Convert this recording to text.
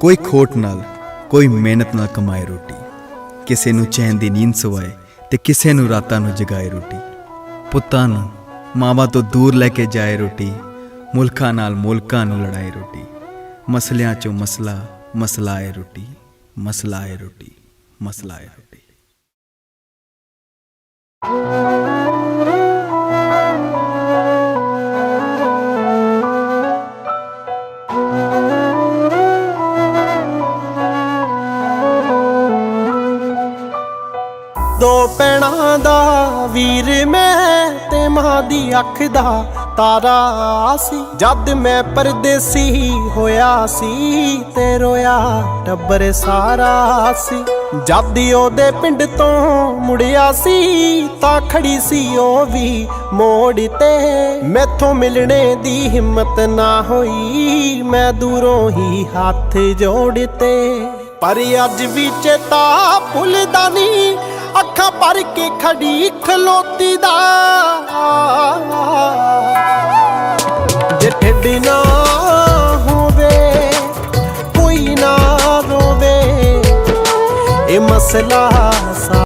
कोई खोट नाल कोई मेहनत नाल कमाए रोटी, किसे नू चैन दी नींद सवाए ते किसे नू रातां नू जगाए रोटी। पुत्तां नू मावां तो दूर लैके जाए रोटी, मुल्कां नाल मुल्कां नू लड़ाए रोटी। मसलियां चों मसला मसलाए रोटी, मसलाए रोटी, मसलाए रोटी। दो भैणां दा वीर मैं ते मां दी अख दा तारा सी। जद मैं परदेसी होया सी ते रोया टब्बर सारा सी। जद ओदे पिंड तो मुड़िया सी तां खड़ी सी ओ भी मोड़ ते। मैथों मिलने दी हिम्मत ना होई, मैं दूरों ही हाथ जोड़ते। पर अज भी चेता भुलदा नहीं, अखा भर के खड़ी खलोती दा। जे ढिड ना